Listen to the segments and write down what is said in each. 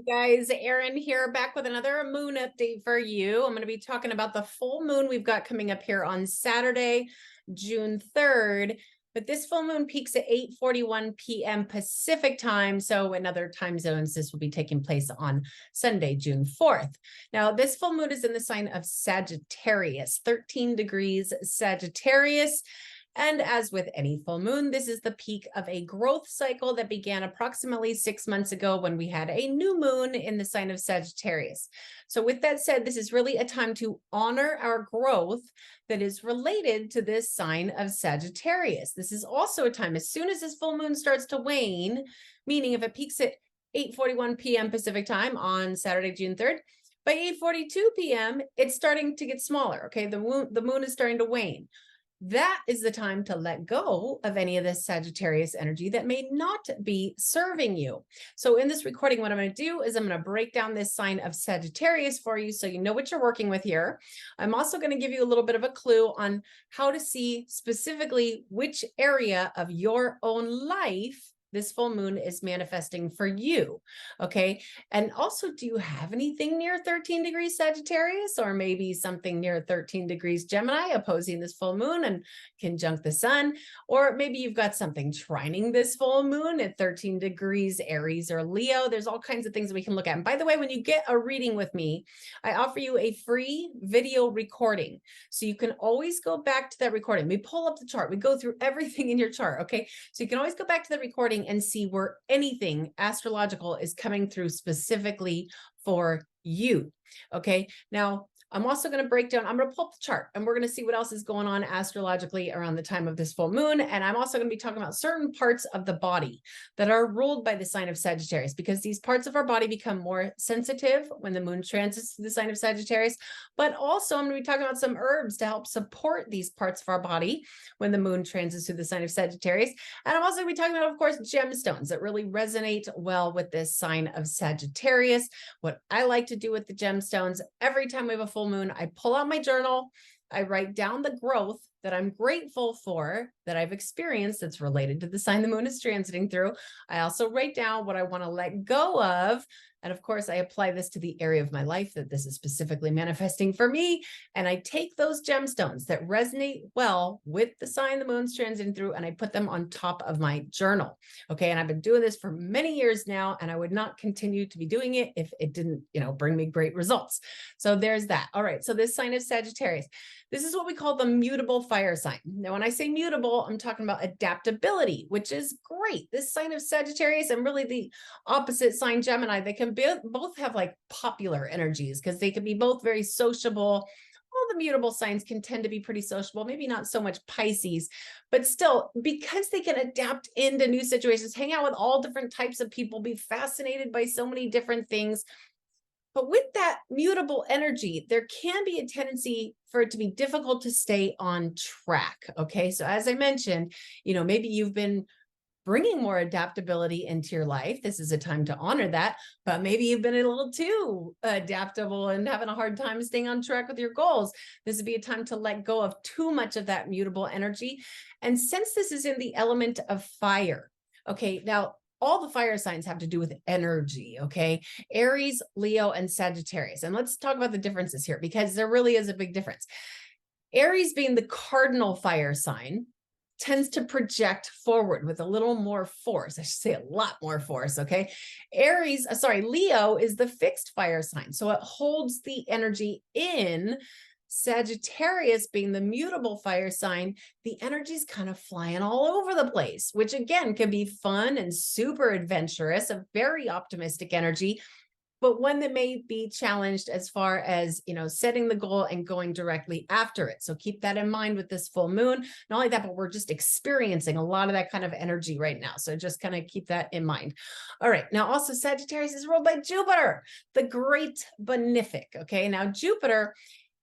Hey guys, Erin here, back with another moon update for you. I'm going to be talking about the full moon we've got coming up here on Saturday, June 3rd. But this full moon peaks at 8:41 p.m. Pacific time. So in other time zones, this will be taking place on Sunday, June 4th. Now, this full moon is in the sign of Sagittarius, 13 degrees Sagittarius. And as with any full moon, this is the peak of a growth cycle that began approximately 6 months ago when we had a new moon in the sign of Sagittarius. So with that said, this is really a time to honor our growth that is related to this sign of Sagittarius. This is also a time, as soon as this full moon starts to wane, meaning if it peaks at 8:41 p.m. Pacific time on Saturday, June 3rd, by 8:42 p.m., it's starting to get smaller, okay? The moon is starting to wane. That is the time to let go of any of this Sagittarius energy that may not be serving you. So in this recording, what I'm going to do is I'm going to break down this sign of Sagittarius for you so you know what you're working with here. I'm also going to give you a little bit of a clue on how to see specifically which area of your own life this full moon is manifesting for you. Okay. And also, do you have anything near 13 degrees Sagittarius, or maybe something near 13 degrees Gemini opposing this full moon and conjunct the sun? Or maybe you've got something trining this full moon at 13 degrees Aries or Leo. There's all kinds of things that we can look at. And by the way, when you get a reading with me, I offer you a free video recording. So you can always go back to that recording. We pull up the chart. We go through everything in your chart. Okay. So you can always go back to the recording and see where anything astrological is coming through specifically for you. Okay. Now, I'm also going to break down, I'm going to pull up the chart and we're going to see what else is going on astrologically around the time of this full moon. And I'm also going to be talking about certain parts of the body that are ruled by the sign of Sagittarius, because these parts of our body become more sensitive when the moon transits to the sign of Sagittarius. But also I'm going to be talking about some herbs to help support these parts of our body when the moon transits to the sign of Sagittarius. And I'm also going to be talking about, of course, gemstones that really resonate well with this sign of Sagittarius. What I like to do with the gemstones, every time we have a full moon, I pull out my journal, I write down the growth that I'm grateful for that I've experienced that's related to the sign the moon is transiting through. I also write down what I want to let go of. And of course, I apply this to the area of my life that this is specifically manifesting for me. And I take those gemstones that resonate well with the sign the moon's transiting through, and I put them on top of my journal. Okay. And I've been doing this for many years now, and I would not continue to be doing it if it didn't, bring me great results. So there's that. All right. So this sign of Sagittarius, this is what we call the mutable-fire sign. Now, when I say mutable, I'm talking about adaptability, which is great. This sign of Sagittarius and really the opposite sign Gemini, they can both have like popular energies because they can be both very sociable. All the mutable signs can tend to be pretty sociable, maybe not so much Pisces, but still, because they can adapt into new situations, hang out with all different types of people, be fascinated by so many different things. But with that mutable energy, there can be a tendency for it to be difficult to stay on track. Okay. So as I mentioned, maybe you've been bringing more adaptability into your life. This is a time to honor that, but maybe you've been a little too adaptable and having a hard time staying on track with your goals. This would be a time to let go of too much of that mutable energy. And since this is in the element of fire, okay, now all the fire signs have to do with energy, okay? Aries, Leo, and Sagittarius. And let's talk about the differences here, because there really is a big difference. Aries, being the cardinal fire sign, tends to project forward with a little more force. I should say a lot more force, okay? Leo is the fixed fire sign. So it holds the energy in. Sagittarius, being the mutable fire sign, the energy's kind of flying all over the place, which again can be fun and super adventurous, a very optimistic energy, but one that may be challenged as far as, setting the goal and going directly after it. So keep that in mind with this full moon. Not only that, but we're just experiencing a lot of that kind of energy right now. So just kind of keep that in mind. All right. Now, also Sagittarius is ruled by Jupiter, the great benefic. Okay. Now Jupiter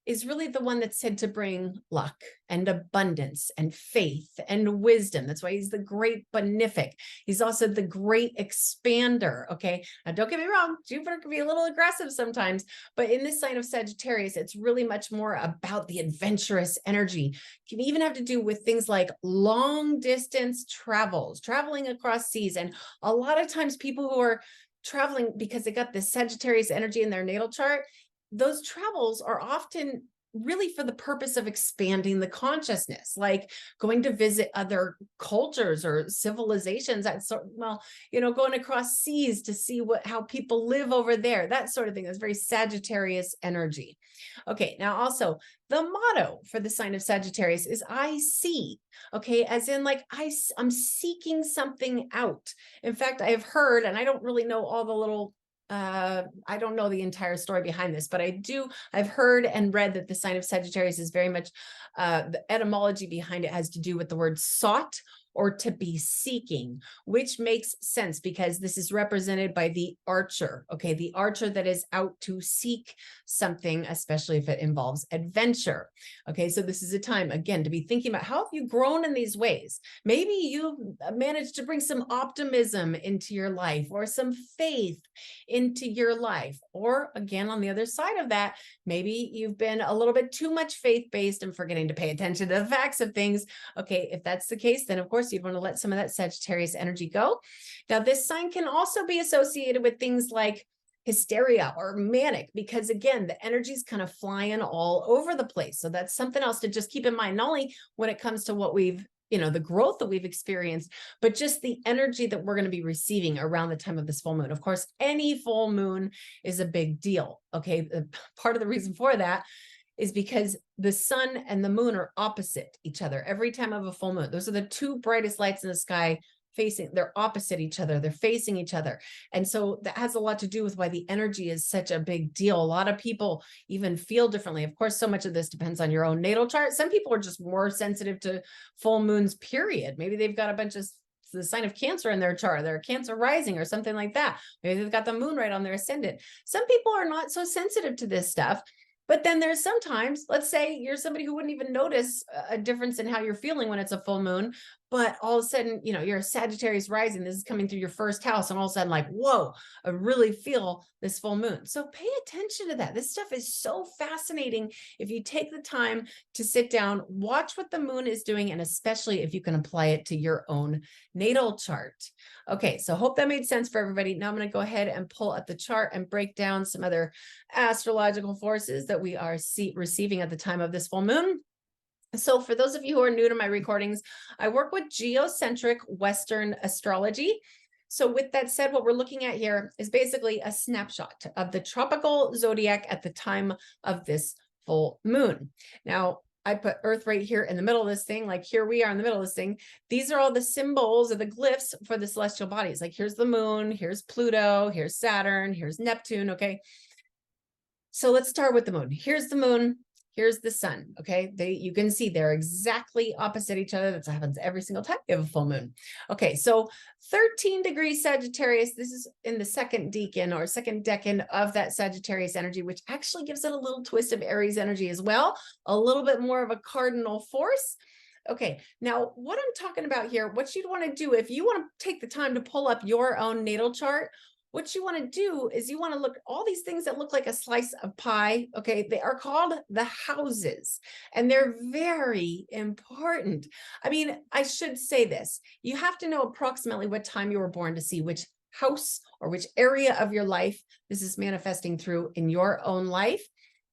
is really the one that's said to bring luck and abundance and faith and wisdom. That's why he's the great benefic. He's also the great expander. Okay. Now, don't get me wrong, Jupiter can be a little aggressive sometimes, but in this sign of Sagittarius, it's really much more about the adventurous energy. It can even have to do with things like long distance travels, traveling across seas. And a lot of times people who are traveling because they got this Sagittarius energy in their natal chart, those travels are often really for the purpose of expanding the consciousness, like going to visit other cultures or civilizations. Well, going across seas to see how people live over there, that sort of thing. That's very Sagittarius energy. Okay, now also the motto for the sign of Sagittarius is I see. Okay, as in like I'm seeking something out. In fact, I have heard, and I don't really know all the little I don't know the entire story behind this, but I've heard and read that the sign of Sagittarius is very much, the etymology behind it has to do with the word sought or to be seeking, which makes sense because this is represented by the archer. Okay, the archer that is out to seek something, especially if it involves adventure. Okay, so this is a time, again, to be thinking about how have you grown in these ways? Maybe you managed to bring some optimism into your life or some faith into your life. Or again, on the other side of that, maybe you've been a little bit too much faith-based and forgetting to pay attention to the facts of things. Okay, if that's the case, then of course you'd want to let some of that Sagittarius energy go. Now, this sign can also be associated with things like hysteria or manic, because again, the energy is kind of flying all over the place. So that's something else to just keep in mind, not only when it comes to what we've the growth that we've experienced, but just the energy that we're going to be receiving around the time of this full moon. Of course, any full moon is a big deal. Okay. Part of the reason for that is because the sun and the moon are opposite each other every time of a full moon. Those are the two brightest lights in the sky they're opposite each other, they're facing each other. And so that has a lot to do with why the energy is such a big deal. A lot of people even feel differently. Of course, so much of this depends on your own natal chart. Some people are just more sensitive to full moons, period. Maybe they've got a bunch of the sign of Cancer in their chart, they're Cancer rising or something like that. Maybe they've got the moon right on their ascendant. Some people are not so sensitive to this stuff. But then there's sometimes, let's say you're somebody who wouldn't even notice a difference in how you're feeling when it's a full moon, but all of a sudden, you're a Sagittarius rising, this is coming through your first house, and all of a sudden like, whoa, I really feel this full moon. So pay attention to that. This stuff is so fascinating if you take the time to sit down, watch what the moon is doing, and especially if you can apply it to your own natal chart. Okay, so hope that made sense for everybody. Now I'm going to go ahead and pull up the chart and break down some other astrological forces that we are receiving at the time of this full moon. So for those of you who are new to my recordings, I work with geocentric Western astrology. So with that said, what we're looking at here is basically a snapshot of the tropical zodiac at the time of this full moon. Now, I put Earth right here in the middle of this thing, like here we are in the middle of this thing. These are all the symbols or the glyphs for the celestial bodies. Like here's the moon, here's Pluto, here's Saturn, here's Neptune, okay? So let's start with the moon. Here's the moon, here's the sun, okay? You can see they're exactly opposite each other. That happens every single time you have a full moon. Okay, so 13 degrees Sagittarius, this is in the second decan or second decan of that Sagittarius energy, which actually gives it a little twist of Aries energy as well, a little bit more of a cardinal force. Okay, now what I'm talking about here, what you'd want to do if you want to take the time to pull up your own natal chart, what you want to do is you want to look at all these things that look like a slice of pie. Okay, they are called the houses, and they're very important. I mean, I should say this. You have to know approximately what time you were born to see which house or which area of your life this is manifesting through in your own life.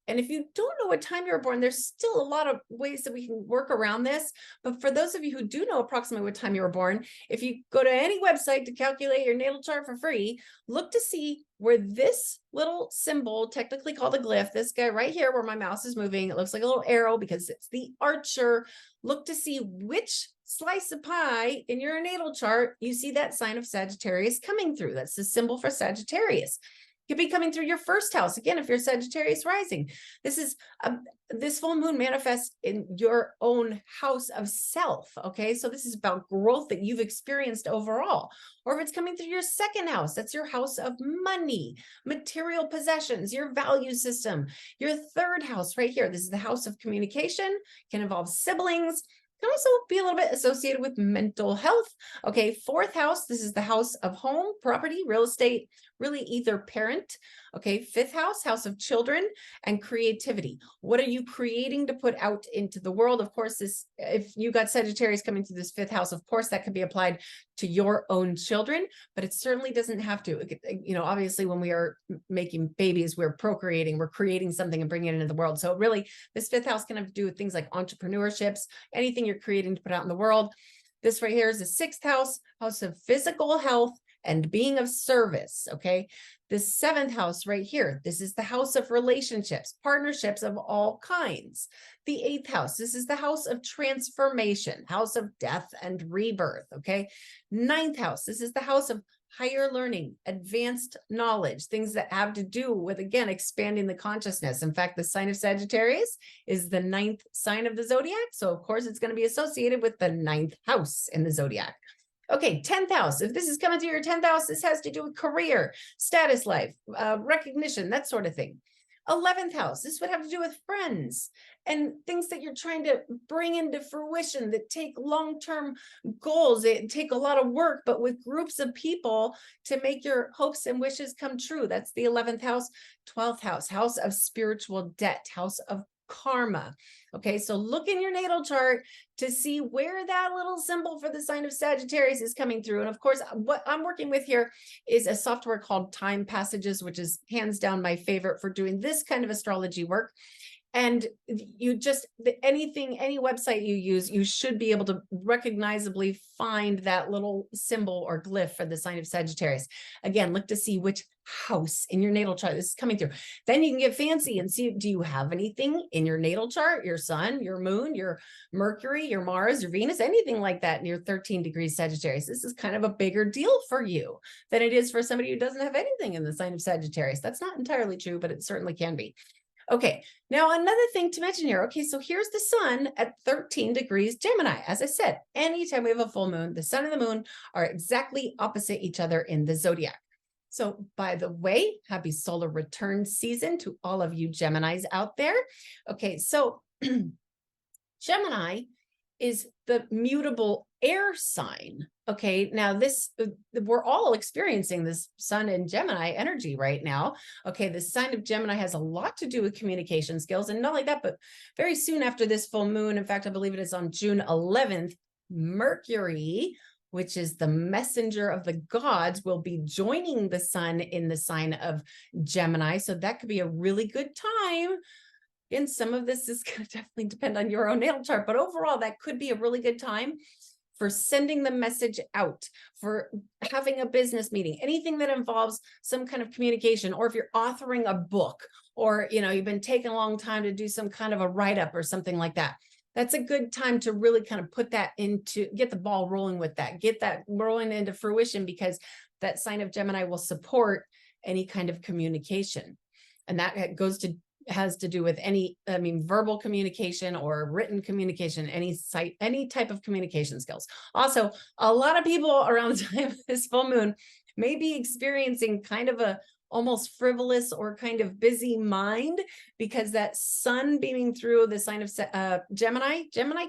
And if you don't know what time you were born, there's still a lot of ways that we can work around this. But for those of you who do know approximately what time you were born, if you go to any website to calculate your natal chart for free, look to see where this little symbol, technically called a glyph, this guy right here where my mouse is moving, it looks like a little arrow because it's the archer. Look to see which slice of pie in your natal chart you see that sign of Sagittarius coming through. That's the symbol for Sagittarius. Could be coming through your first house. Again, if you're Sagittarius rising, this full moon manifests in your own house of self. Okay, so this is about growth that you've experienced overall. Or if it's coming through your second house, that's your house of money, material possessions, your value system. Your third house right here, this is the house of communication, can involve siblings. Can also be a little bit associated with mental health. Okay, fourth house, this is the house of home, property, real estate, really either parent. Okay, fifth house, house of children and creativity. What are you creating to put out into the world? Of course, if you got Sagittarius coming to this fifth house, of course, that could be applied to your own children, but it certainly doesn't have to. Obviously when we are making babies, we're procreating, we're creating something and bringing it into the world. So really this 5th house can have to do with things like entrepreneurships, anything you're creating to put out in the world. This right here is the 6th house, house of physical health and being of service. Okay. The 7th house right here, this is the house of relationships, partnerships of all kinds. The 8th house, this is the house of transformation, house of death and rebirth. Okay. 9th house, this is the house of higher learning, advanced knowledge, things that have to do with, again, expanding the consciousness. In fact, the sign of Sagittarius is the 9th sign of the zodiac. So of course it's going to be associated with the 9th house in the zodiac. Okay, 10th house. If this is coming to your 10th house, this has to do with career, status life, recognition, that sort of thing. 11th house, this would have to do with friends and things that you're trying to bring into fruition that take long-term goals. It take a lot of work, but with groups of people to make your hopes and wishes come true. That's the 11th house. 12th house, house of spiritual debt, house of karma. Okay, so look in your natal chart to see where that little symbol for the sign of Sagittarius is coming through. And of course, what I'm working with here is a software called Time Passages, which is hands down my favorite for doing this kind of astrology work. And you just, any website you use, you should be able to recognizably find that little symbol or glyph for the sign of Sagittarius. Again, look to see which house in your natal chart this is coming through. Then you can get fancy and see, do you have anything in your natal chart, your sun, your moon, your Mercury, your Mars, your Venus, anything like that in your 13 degrees Sagittarius? This is kind of a bigger deal for you than it is for somebody who doesn't have anything in the sign of Sagittarius. That's not entirely true, but it certainly can be. Okay, now another thing to mention here. Okay, so here's the sun at 13 degrees Gemini. As I said, anytime we have a full moon, the sun and the moon are exactly opposite each other in the zodiac. So by the way, happy solar return season to all of you Geminis out there. Okay, so Gemini is the mutable air sign. Okay, now we're all experiencing this sun and Gemini energy right now. Okay, the sign of Gemini has a lot to do with communication skills, and not only that, but very soon after this full moon, in fact, I believe it is on June 11th, Mercury, which is the messenger of the gods, will be joining the sun in the sign of Gemini. So that could be a really good time. And some of this is going to definitely depend on your own natal chart, but overall, that could be a really good time for sending the message out, for having a business meeting, anything that involves some kind of communication, or if you're authoring a book, or you've been taking a long time to do some kind of a write-up or something like that. That's a good time to really kind of put that get the ball rolling with that, get that rolling into fruition, because that sign of Gemini will support any kind of communication. And that has to do with verbal communication or written communication, any type of communication skills. Also, a lot of people around the time of this full moon may be experiencing kind of a almost frivolous or kind of busy mind, because that sun beaming through the sign of Gemini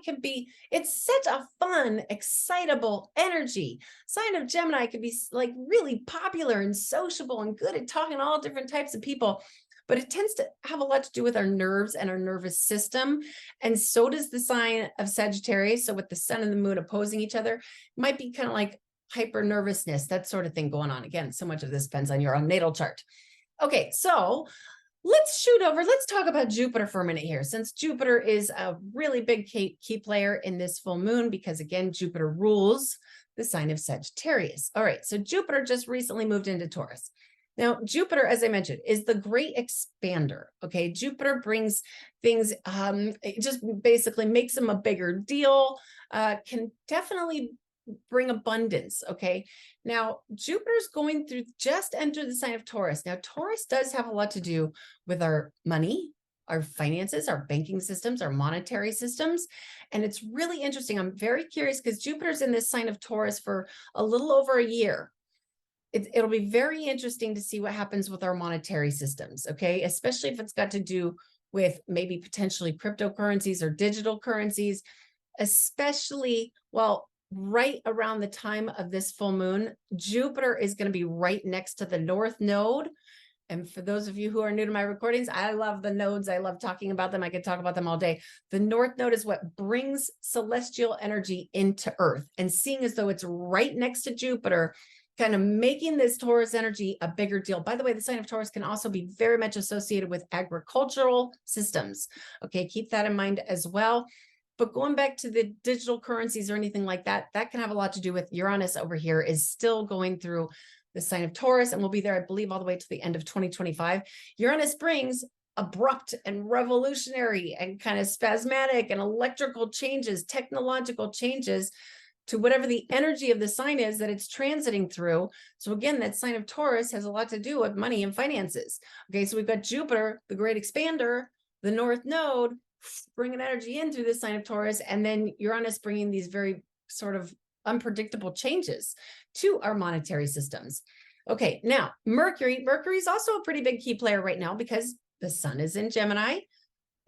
can be, it's such a fun, excitable energy. Sign of Gemini could be like really popular and sociable and good at talking to all different types of people. But it tends to have a lot to do with our nerves and our nervous system. And so does the sign of Sagittarius. So with the sun and the moon opposing each other, it might be kind of like hyper nervousness, that sort of thing going on. Again, so much of this depends on your own natal chart. Okay, so let's talk about Jupiter for a minute here, since Jupiter is a really big key player in this full moon, because again, Jupiter rules the sign of Sagittarius. All right, so Jupiter just recently moved into Taurus. Now, Jupiter, as I mentioned, is the great expander. Okay, Jupiter brings things, it just basically makes them a bigger deal, can definitely bring abundance. Okay, now Jupiter's going through, just entered the sign of Taurus. Now, Taurus does have a lot to do with our money, our finances, our banking systems, our monetary systems. And it's really interesting. I'm very curious because Jupiter's in this sign of Taurus for a little over a year. It'll be very interesting to see what happens with our monetary systems, okay? Especially if it's got to do with maybe potentially cryptocurrencies or digital currencies, especially, well, right around the time of this full moon, Jupiter is going to be right next to the North Node, And for those of you who are new to my recordings, I love the nodes. I love talking about them. I could talk about them all day. The North Node is what brings celestial energy into Earth, and seeing as though it's right next to Jupiter, kind of making this Taurus energy a bigger deal. By the way, the sign of Taurus can also be very much associated with agricultural systems. Okay, keep that in mind as well. But going back to the digital currencies or anything like that, that can have a lot to do with Uranus over here is still going through the sign of Taurus, and we'll be there, I believe, all the way to the end of 2025. Uranus brings abrupt and revolutionary and kind of spasmodic and electrical changes, technological changes to whatever the energy of the sign is that it's transiting through. So again, that sign of Taurus has a lot to do with money and finances. Okay, so we've got Jupiter, the great expander, the North Node, bringing energy in through the sign of Taurus, and then Uranus bringing these very sort of unpredictable changes to our monetary systems. Okay, now Mercury is also a pretty big key player right now because the sun is in Gemini.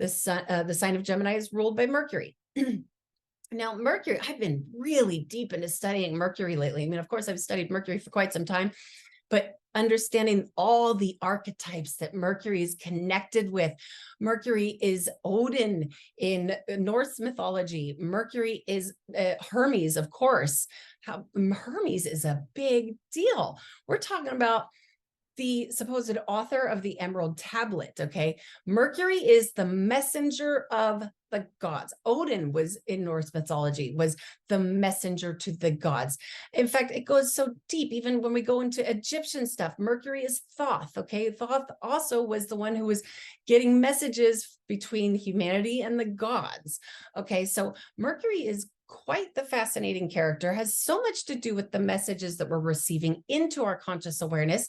The sign of Gemini is ruled by Mercury. Now, Mercury, I've been really deep into studying Mercury lately. I mean, of course, I've studied Mercury for quite some time, but understanding all the archetypes that Mercury is connected with. Mercury is Odin in Norse mythology. Mercury is Hermes, of course. Hermes is a big deal. We're talking about the supposed author of the Emerald Tablet, okay? Mercury is the messenger of the gods. Odin was in Norse mythology, was the messenger to the gods. In fact, it goes so deep, even when we go into Egyptian stuff. Mercury is Thoth, okay? Thoth also was the one who was getting messages between humanity and the gods, okay? So Mercury is quite the fascinating character, has so much to do with the messages that we're receiving into our conscious awareness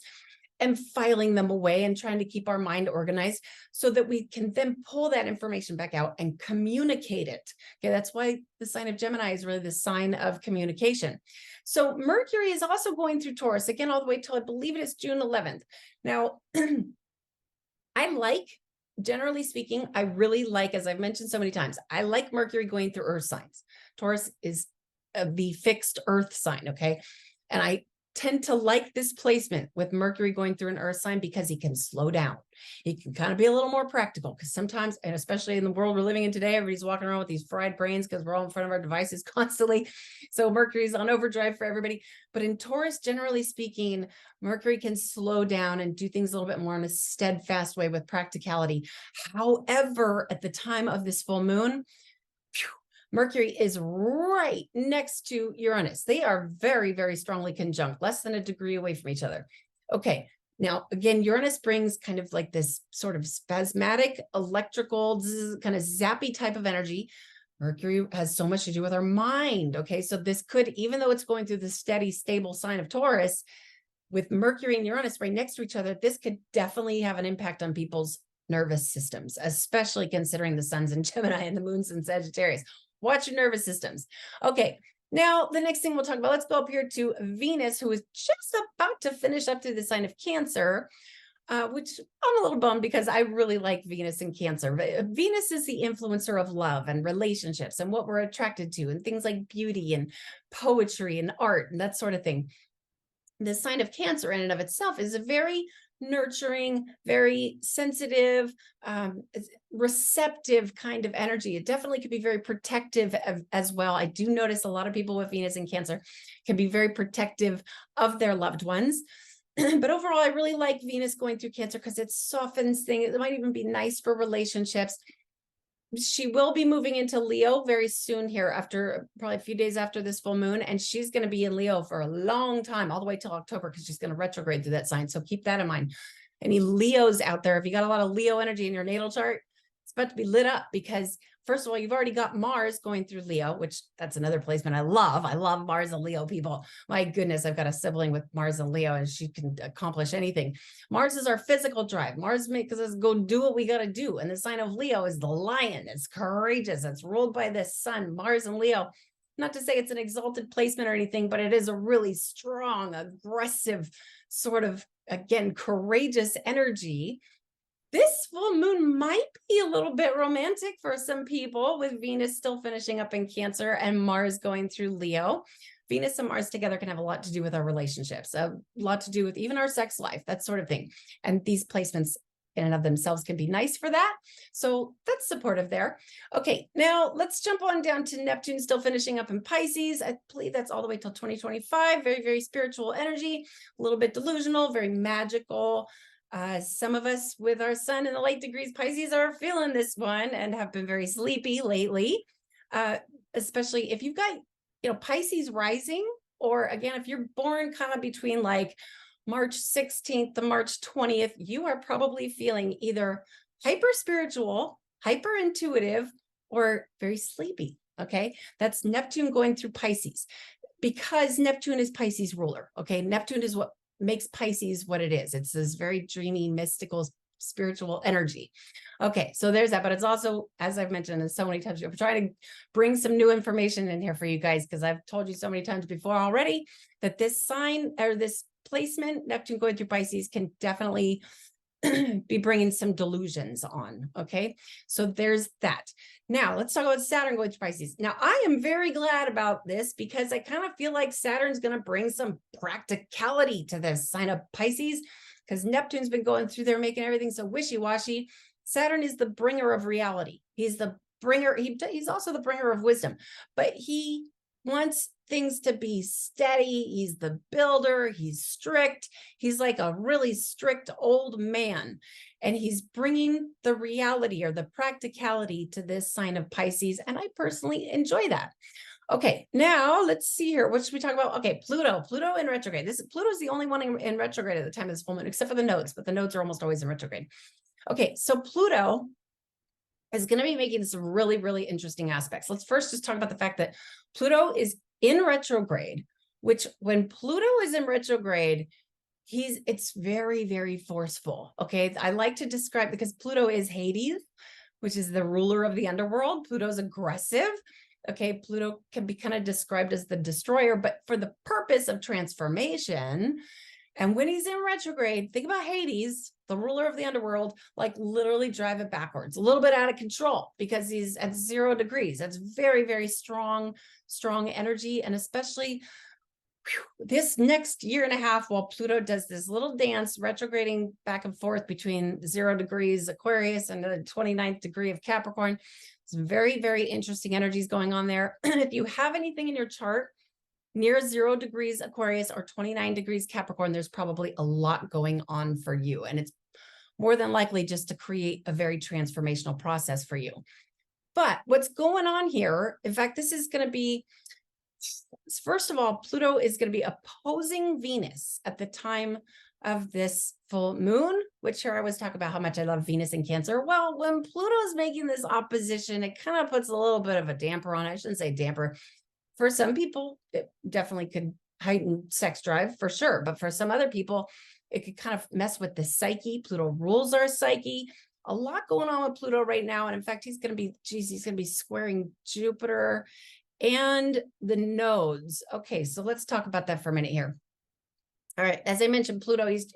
and filing them away and trying to keep our mind organized so that we can then pull that information back out and communicate it. Okay, that's why the sign of Gemini is really the sign of communication. So Mercury is also going through Taurus, again, all the way till I believe it is June 11th. Now, generally speaking, I really like, as I've mentioned so many times, I like Mercury going through Earth signs. Taurus is the fixed Earth sign, okay? And I tend to like this placement with Mercury going through an Earth sign because he can slow down. He can kind of be a little more practical because sometimes, and especially in the world we're living in today, everybody's walking around with these fried brains because we're all in front of our devices constantly. So Mercury's on overdrive for everybody. But in Taurus, generally speaking, Mercury can slow down and do things a little bit more in a steadfast way with practicality. However, at the time of this full moon, Mercury is right next to Uranus. They are very, very strongly conjunct, less than a degree away from each other. Okay, now again, Uranus brings kind of like this sort of spasmodic, electrical, kind of zappy type of energy. Mercury has so much to do with our mind. Okay, so this could, even though it's going through the steady, stable sign of Taurus, with Mercury and Uranus right next to each other, this could definitely have an impact on people's nervous systems, especially considering the sun's in Gemini and the moon's in Sagittarius. Watch your nervous systems. Okay, now the next thing we'll talk about, let's go up here to Venus, who is just about to finish up through the sign of Cancer, which I'm a little bummed because I really like Venus in Cancer. Venus is the influencer of love and relationships and what we're attracted to and things like beauty and poetry and art and that sort of thing. The sign of Cancer in and of itself is a very nurturing, very sensitive, receptive kind of energy. It definitely could be very protective as well. I do notice a lot of people with Venus in Cancer can be very protective of their loved ones. But overall, I really like Venus going through Cancer because it softens things. It might even be nice for relationships. She will be moving into Leo very soon here, after probably a few days after this full moon, and she's going to be in Leo for a long time, all the way till October, because she's going to retrograde through that sign. So keep that in mind. Any Leos out there, if you got a lot of Leo energy in your natal chart, it's about to be lit up because, first of all, you've already got Mars going through Leo, which that's another placement I love. I love Mars and Leo people. My goodness, I've got a sibling with Mars and Leo, and she can accomplish anything. Mars is our physical drive. Mars makes us go do what we got to do. And the sign of Leo is the lion. It's courageous. It's ruled by the sun, Mars and Leo. Not to say it's an exalted placement or anything, but it is a really strong, aggressive, sort of, again, courageous energy. This full moon might be a little bit romantic for some people, with Venus still finishing up in Cancer and Mars going through Leo. Venus and Mars together can have a lot to do with our relationships, a lot to do with even our sex life, that sort of thing. And these placements in and of themselves can be nice for that. So that's supportive there. Okay, now let's jump on down to Neptune, still finishing up in Pisces. I believe that's all the way till 2025. Very, very spiritual energy, a little bit delusional, very magical. Some of us with our sun in the late degrees Pisces are feeling this one and have been very sleepy lately, especially if you've got, Pisces rising, or again, if you're born kind of between like March 16th to March 20th, you are probably feeling either hyper spiritual, hyper intuitive, or very sleepy. Okay, that's Neptune going through Pisces, because Neptune is Pisces ruler. Okay, Neptune is what makes Pisces what it is. It's this very dreamy, mystical, spiritual energy. Okay, so there's that. But it's also, as I've mentioned so many times, I'm trying to bring some new information in here for you guys, because I've told you so many times before already that this sign, or this placement, Neptune going through Pisces, can definitely be bringing some delusions on. Okay, so there's that. Now let's talk about Saturn going through Pisces. Now I am very glad about this, because I kind of feel like Saturn's going to bring some practicality to this sign of Pisces, because Neptune's been going through there making everything so wishy-washy. Saturn is the bringer of reality. He's the bringer. He's also the bringer of wisdom, but he wants things to be steady. He's the builder. He's strict. He's like a really strict old man, and he's bringing the reality or the practicality to this sign of Pisces. And I personally enjoy that. Okay, now let's see here. What should we talk about? Okay, Pluto in retrograde. Pluto's the only one in retrograde at the time of this full moon, except for the nodes, but the nodes are almost always in retrograde. Okay, so Pluto is going to be making some really, really interesting aspects. Let's first just talk about the fact that Pluto is in retrograde, which when Pluto is in retrograde, it's very, very forceful. Okay, I like to describe, because Pluto is Hades, which is the ruler of the underworld. Pluto's aggressive. Okay, Pluto can be kind of described as the destroyer, but for the purpose of transformation. And when he's in retrograde, think about Hades, the ruler of the underworld, like literally drive it backwards, a little bit out of control, because he's at 0 degrees. That's very, very strong energy. And especially this next year and a half, while Pluto does this little dance, retrograding back and forth between 0 degrees Aquarius and the 29th degree of Capricorn. Some very, very interesting energies going on there. If you have anything in your chart near 0 degrees Aquarius or 29 degrees Capricorn, there's probably a lot going on for you. And it's more than likely just to create a very transformational process for you. But what's going on here, in fact, this is going to be, first of all, Pluto is going to be opposing Venus at the time of this full moon, which here I was talking about how much I love Venus in Cancer. Well, when Pluto's making this opposition, it kind of puts a little bit of a damper on it. I shouldn't say damper. For some people, it definitely could heighten sex drive for sure. But for some other people, it could kind of mess with the psyche. Pluto rules our psyche. A lot going on with Pluto right now. And in fact, he's going to be squaring Jupiter and the nodes. Okay, so let's talk about that for a minute here. All right, as I mentioned, Pluto, he's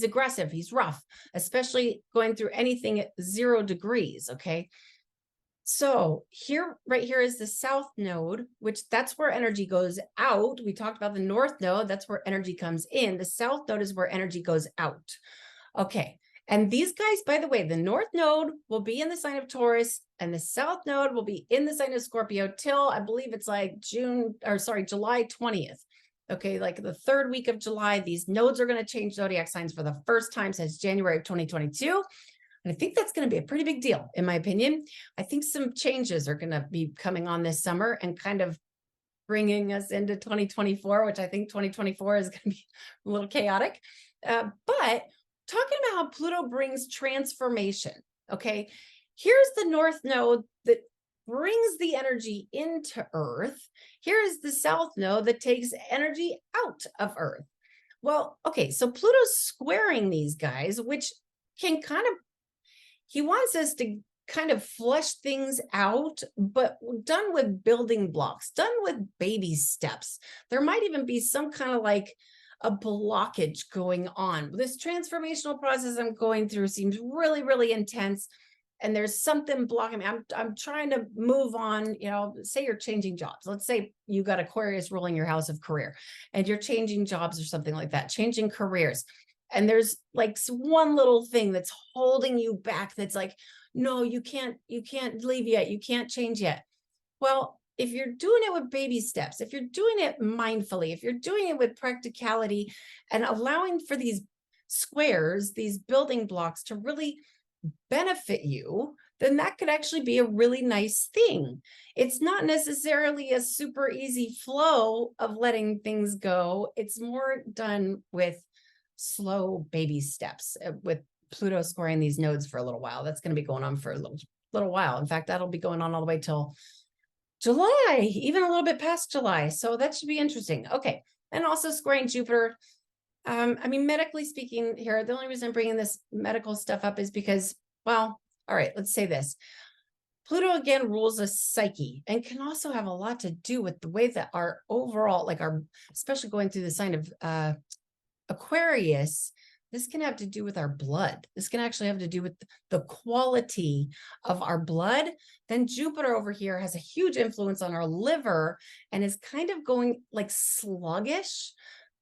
aggressive, he's rough, especially going through anything at 0 degrees, okay? So right here is the south node, which that's where energy goes out. We talked about the north node, that's where energy comes in. The south node is where energy goes out. Okay, and these guys, by the way, the north node will be in the sign of Taurus, and the south node will be in the sign of Scorpio till, I believe it's like July 20th. Okay, like the 3rd week of July, these nodes are going to change zodiac signs for the first time since January of 2022. And I think that's going to be a pretty big deal, in my opinion. I think some changes are going to be coming on this summer and kind of bringing us into 2024, which I think 2024 is going to be a little chaotic. But talking about how Pluto brings transformation, okay? Here's the north node that brings the energy into Earth. Here is the south node that takes energy out of Earth. Well, okay, so Pluto's squaring these guys, which can kind of, he wants us to kind of flesh things out, but done with building blocks, done with baby steps. There might even be some kind of like a blockage going on. This transformational process I'm going through seems really, really intense. and there's something blocking me. I'm trying to move on, say you're changing jobs. Let's say you got Aquarius ruling your house of career and you're changing jobs or something like that, changing careers. And there's like one little thing that's holding you back. That's like, no, you can't leave yet. You can't change yet. Well, if you're doing it with baby steps, if you're doing it mindfully, if you're doing it with practicality and allowing for these squares, these building blocks to really benefit you, then that could actually be a really nice thing. It's not necessarily a super easy flow of letting things go. It's more done with slow baby steps, with Pluto squaring these nodes for a little while. That's going to be going on for a little while. In fact, that'll be going on all the way till July, even a little bit past July. So that should be interesting. Okay. And also squaring Jupiter. I mean, medically speaking here, the only reason I'm bringing this medical stuff up is because, well, all right, let's say this. Pluto again rules a psyche and can also have a lot to do with the way that our overall, like our, especially going through the sign of Aquarius, this can have to do with our blood. This can actually have to do with the quality of our blood. Then Jupiter over here has a huge influence on our liver and is kind of going like sluggish.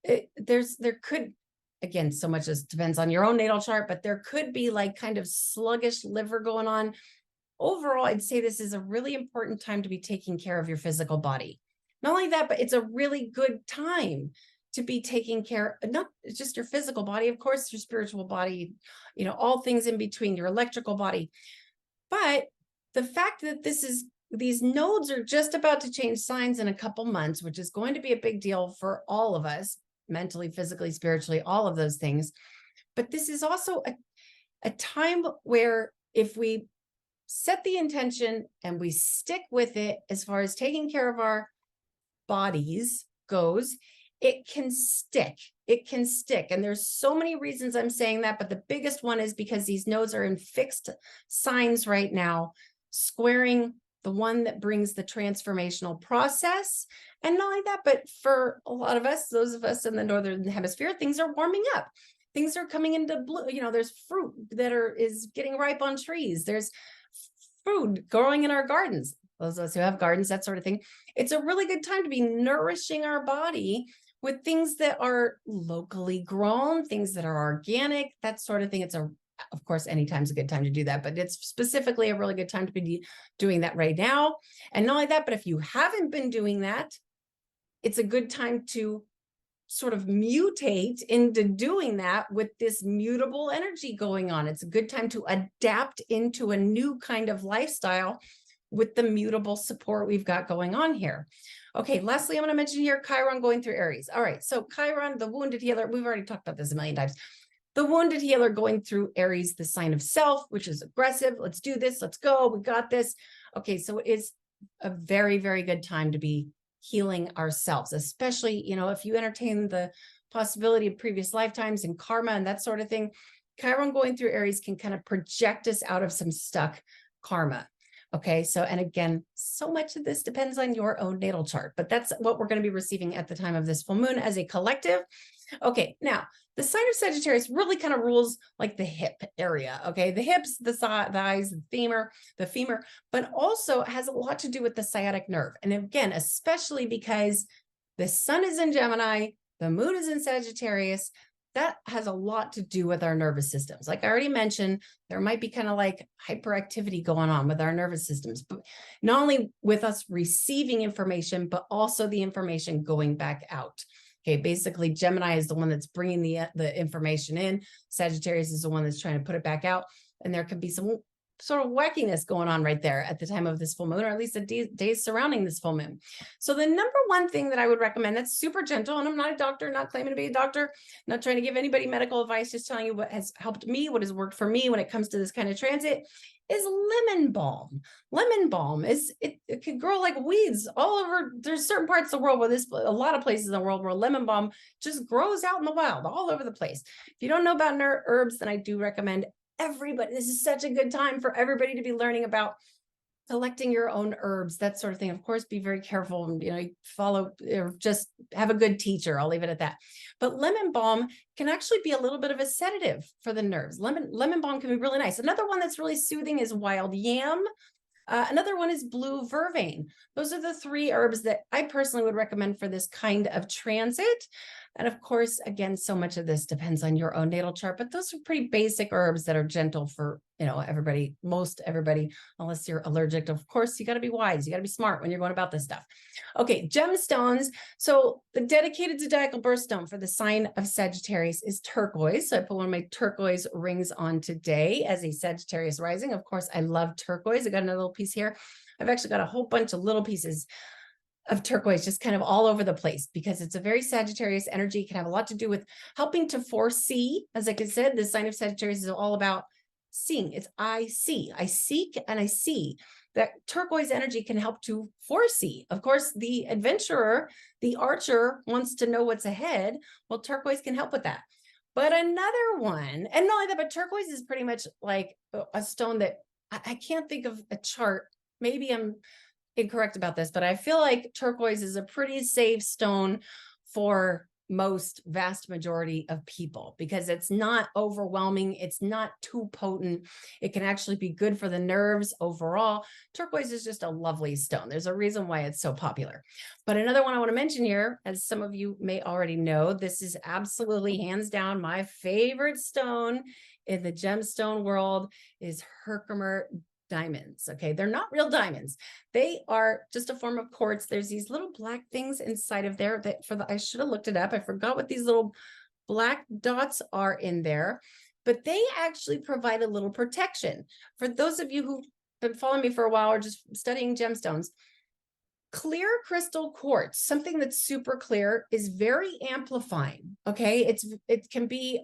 There could, again, so much as depends on your own natal chart, but there could be like kind of sluggish liver going on. Overall, I'd say this is a really important time to be taking care of your physical body. Not only that, but it's a really good time to be taking care, not just your physical body, of course, your spiritual body, all things in between, your electrical body. But the fact that these nodes are just about to change signs in a couple months, which is going to be a big deal for all of us, mentally, physically, spiritually, all of those things. But this is also a time where if we set the intention and we stick with it as far as taking care of our bodies goes, it can stick. It can stick. And there's so many reasons I'm saying that, but the biggest one is because these nodes are in fixed signs right now, squaring the one that brings the transformational process. And not only that, but for a lot of us, those of us in the Northern Hemisphere, things are warming up. Things are coming into blue. There's fruit that is getting ripe on trees. There's food growing in our gardens. Those of us who have gardens, that sort of thing. It's a really good time to be nourishing our body with things that are locally grown, things that are organic, that sort of thing. Of course, anytime's a good time to do that, but it's specifically a really good time to be doing that right now. And not only that, but if you haven't been doing that, it's a good time to sort of mutate into doing that with this mutable energy going on. It's a good time to adapt into a new kind of lifestyle with the mutable support we've got going on here. Okay, lastly, I'm going to mention here Chiron going through Aries. All right, so Chiron, the wounded healer, we've already talked about this a million times. The wounded healer going through Aries, the sign of self, which is aggressive. Let's do this. Let's go. We got this. Okay, so it is a very, very good time to be healing ourselves, especially, if you entertain the possibility of previous lifetimes and karma and that sort of thing. Chiron going through Aries can kind of project us out of some stuck karma. Okay, so, and again, so much of this depends on your own natal chart, but that's what we're going to be receiving at the time of this full moon as a collective. Okay, now the sign of Sagittarius really kind of rules like the hip area. Okay, the hips, the thighs, the femur, but also has a lot to do with the sciatic nerve. And again, especially because the sun is in Gemini, the moon is in Sagittarius, that has a lot to do with our nervous systems. Like I already mentioned, there might be kind of like hyperactivity going on with our nervous systems, but not only with us receiving information, but also the information going back out. Okay, basically Gemini is the one that's bringing the information in. Sagittarius is the one that's trying to put it back out. And there could be some sort of wackiness going on right there at the time of this full moon, or at least the days surrounding this full moon. So the number one thing that I would recommend, that's super gentle, and I'm not a doctor, not claiming to be a doctor, not trying to give anybody medical advice, just telling you what has helped me, what has worked for me when it comes to this kind of transit, is lemon balm. Lemon balm it can grow like weeds all over. There's certain parts of the world where a lot of places in the world where lemon balm just grows out in the wild all over the place. If you don't know about herbs, then I do recommend everybody. This is such a good time for everybody to be learning about collecting your own herbs, that sort of thing. Of course, be very careful and, follow or just have a good teacher. I'll leave it at that. But lemon balm can actually be a little bit of a sedative for the nerves. Lemon balm can be really nice. Another one that's really soothing is wild yam. Another one is blue vervain. Those are the 3 herbs that I personally would recommend for this kind of transit. And of course, again, so much of this depends on your own natal chart, but those are pretty basic herbs that are gentle for, everybody, most everybody, unless you're allergic. Of course, you got to be wise. You got to be smart when you're going about this stuff. Okay, gemstones. So the dedicated zodiacal birthstone for the sign of Sagittarius is turquoise. So I put one of my turquoise rings on today as a Sagittarius rising. Of course, I love turquoise. I got another little piece here. I've actually got a whole bunch of little pieces of turquoise just kind of all over the place because it's a very Sagittarius energy. It can have a lot to do with helping to foresee. As like I said, the sign of Sagittarius is all about seeing. It's I see. I seek and I see. That turquoise energy can help to foresee. Of course, the adventurer, the archer wants to know what's ahead. Well, turquoise can help with that. But another one, and not only that, but turquoise is pretty much like a stone that I can't think of a chart. Maybe I'm incorrect about this, but I feel like turquoise is a pretty safe stone for most vast majority of people because it's not overwhelming. It's not too potent. It can actually be good for the nerves overall. Turquoise is just a lovely stone. There's a reason why it's so popular. But another one I want to mention here, as some of you may already know, this is absolutely hands down my favorite stone in the gemstone world is Herkimer diamonds. Okay, they're not real diamonds. They are just a form of quartz. There's these little black things inside of there that I should have looked it up. I forgot what these little black dots are in there, but they actually provide a little protection. For those of you who've been following me for a while or just studying gemstones, clear crystal quartz, something that's super clear, is very amplifying. Okay, it can be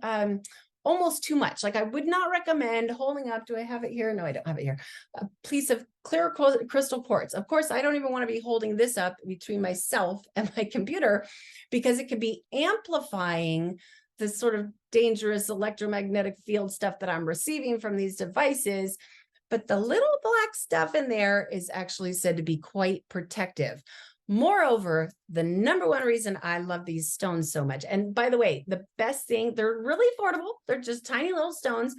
almost too much. Like I would not recommend holding up. Do I have it here? No, I don't have it here. A piece of clear crystal quartz. Of course, I don't even want to be holding this up between myself and my computer because it could be amplifying the sort of dangerous electromagnetic field stuff that I'm receiving from these devices. But the little black stuff in there is actually said to be quite protective. Moreover, the number one reason I love these stones so much, and by the way, the best thing, they're really affordable. They're just tiny little stones.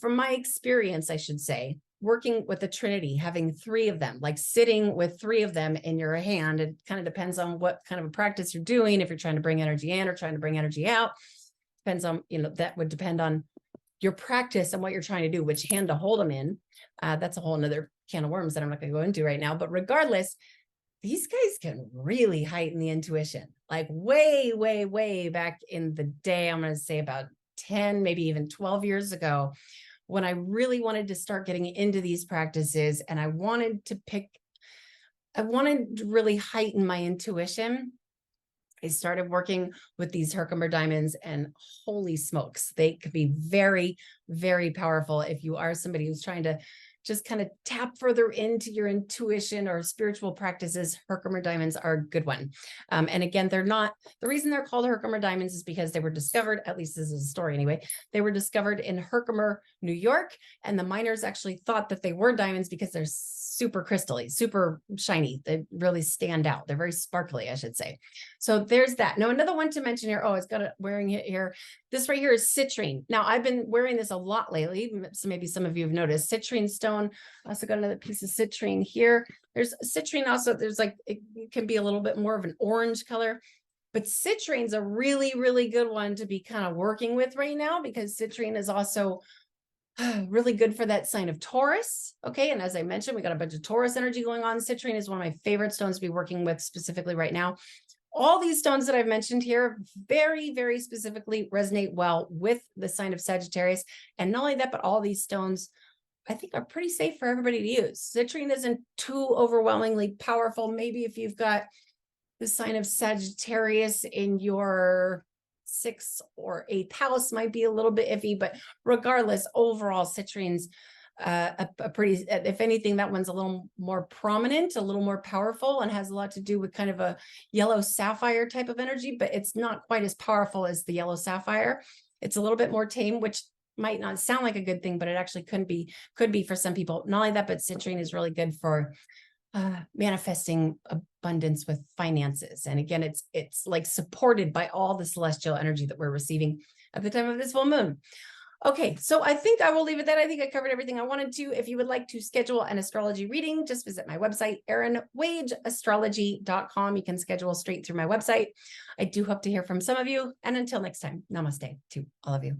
From my experience, I should say, working with the Trinity, having 3 of them, like sitting with 3 of them in your hand, it kind of depends on what kind of a practice you're doing. If you're trying to bring energy in or trying to bring energy out, depends on, that would depend on your practice and what you're trying to do, which hand to hold them in. That's a whole nother can of worms that I'm not going to go into right now. But regardless, these guys can really heighten the intuition. Like way, way, way back in the day, I'm going to say about 10, maybe even 12 years ago, when I really wanted to start getting into these practices and I wanted to really heighten my intuition. I started working with these Herkimer diamonds and holy smokes, they could be very, very powerful if you are somebody who's trying to just kind of tap further into your intuition or spiritual practices. Herkimer diamonds are a good one. And again, the reason they're called Herkimer diamonds is because they were discovered, at least this is a story anyway, they were discovered in Herkimer, New York. And the miners actually thought that they were diamonds because they're super crystally, super shiny. They really stand out. They're very sparkly, I should say. So there's that. Now, another one to mention here. Oh, it's got it wearing it here. This right here is citrine. Now, I've been wearing this a lot lately. So maybe some of you have noticed citrine stone. I also got another piece of citrine here. There's citrine also. There's like, it can be a little bit more of an orange color. But citrine's a really, really good one to be kind of working with right now because citrine is also really good for that sign of Taurus. Okay. And as I mentioned, we got a bunch of Taurus energy going on. Citrine is one of my favorite stones to be working with specifically right now. All these stones that I've mentioned here very, very specifically resonate well with the sign of Sagittarius. And not only that, but all these stones I think are pretty safe for everybody to use. Citrine isn't too overwhelmingly powerful. Maybe if you've got the sign of Sagittarius in your 6th or 8th house might be a little bit iffy, but regardless, overall citrine's a pretty, if anything, that one's a little more prominent, a little more powerful, and has a lot to do with kind of a yellow sapphire type of energy, but it's not quite as powerful as the yellow sapphire. It's a little bit more tame, which might not sound like a good thing, but it actually could be for some people. Not only that, but citrine is really good for manifesting abundance with finances. And again, it's like supported by all the celestial energy that we're receiving at the time of this full moon. Okay, so I think I will leave it that. I think I covered everything I wanted to. If you would like to schedule an astrology reading, just visit my website, erinwageastrology.com. You can schedule straight through my website. I do hope to hear from some of you. And until next time, namaste to all of you.